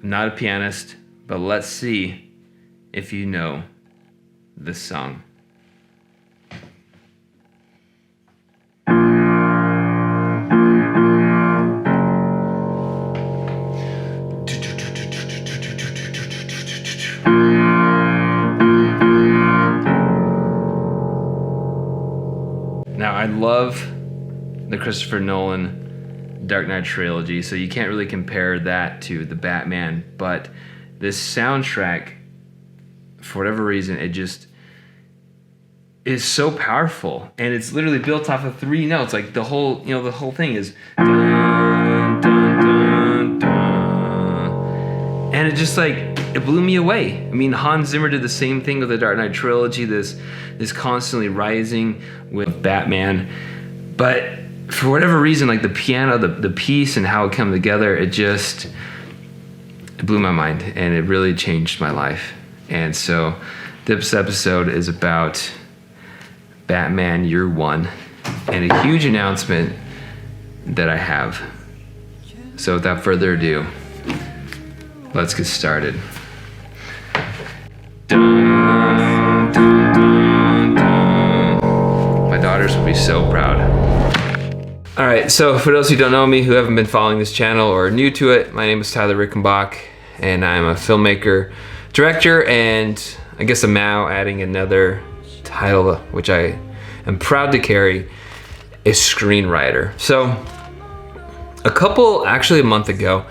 I'm not a pianist, but let's see if you know this song. Now, I love the Christopher Nolan Dark Knight trilogy, so you can't really compare that to the Batman, but this soundtrack, for whatever reason, it just is so powerful, and it's literally built off of 3 notes. Like the whole thing is dun, dun, dun, dun. And it just it blew me away. I mean, Hans Zimmer did the same thing with the Dark Knight trilogy, this constantly rising with Batman. But for whatever reason, like the piano, the piece and how it came together, it blew my mind, and it really changed my life. And so this episode is about Batman Year One and a huge announcement that I have. So without further ado, let's get started. Dun, dun, dun, dun. My daughters will be so proud. All right, so for those who don't know me, who haven't been following this channel or are new to it, my name is Tyler Rickenbach, and I'm a filmmaker, director, and I guess I'm now adding another title, which I am proud to carry, a screenwriter. So a month ago,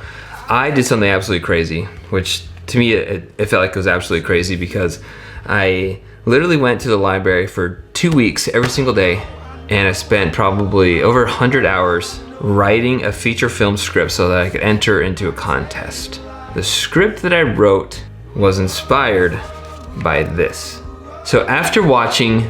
I did something absolutely crazy, which to me, it felt like it was absolutely crazy because I literally went to the library for 2 weeks every single day, and I spent probably over 100 hours writing a feature film script so that I could enter into a contest. The script that I wrote was inspired by this. So after watching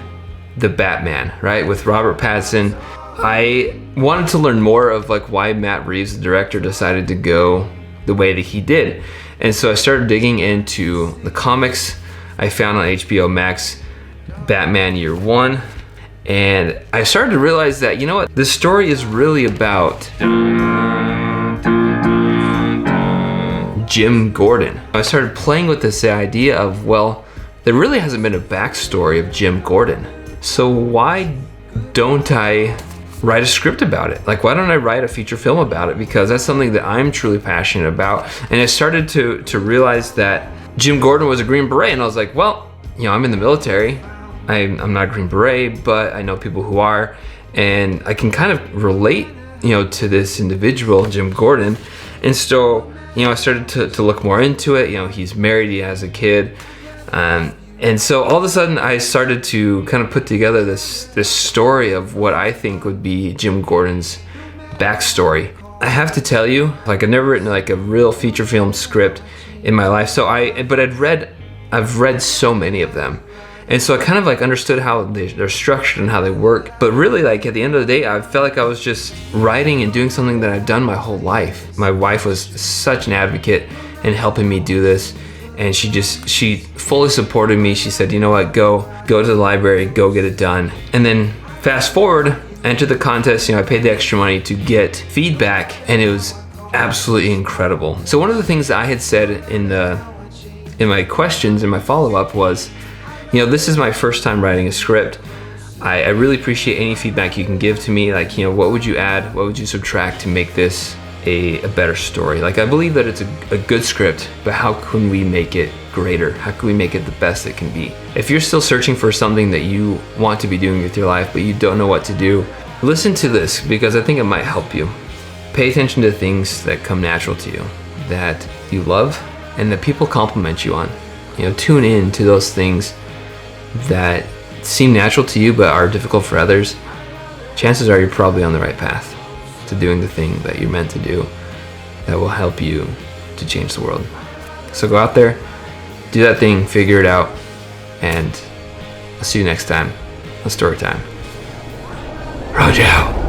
The Batman, right, with Robert Pattinson, I wanted to learn more of why Matt Reeves, the director, decided to go the way that he did. And so I started digging into the comics I found on HBO Max, Batman Year One, and I started to realize that, you know what, this story is really about Jim Gordon. I started playing with this idea of, well, there really hasn't been a backstory of Jim Gordon. So why don't I write a script about it? Why don't I write a feature film about it? Because that's something that I'm truly passionate about. And I started to realize that Jim Gordon was a Green Beret, and I was like, well, I'm in the military. I'm not a Green Beret, but I know people who are, and I can kind of relate, to this individual, Jim Gordon. And so, I started to look more into it. He's married, he has a kid. And so all of a sudden I started to kind of put together this story of what I think would be Jim Gordon's backstory. I have to tell you, I've never written a real feature film script in my life. But I've read so many of them. And so I kind of understood how they're structured and how they work. But really, at the end of the day, I felt like I was just writing and doing something that I've done my whole life. My wife was such an advocate in helping me do this. And she fully supported me. She said, you know what, go to the library, go get it done. And then fast forward, enter the contest. I paid the extra money to get feedback, and it was absolutely incredible. So one of the things that I had said in my questions, in my follow-up was, this is my first time writing a script. I really appreciate any feedback you can give to me. What would you add? What would you subtract to make this a better story? I believe that it's a good script, but how can we make it greater? How can we make it the best it can be? If you're still searching for something that you want to be doing with your life, but you don't know what to do, listen to this, because I think it might help you. Pay attention to things that come natural to you, that you love, and that people compliment you on. Tune in to those things that seem natural to you but are difficult for others. Chances are you're probably on the right path to doing the thing that you're meant to do that will help you to change the world. So go out there, do that thing, figure it out, and I'll see you next time on Storytime. Roger out.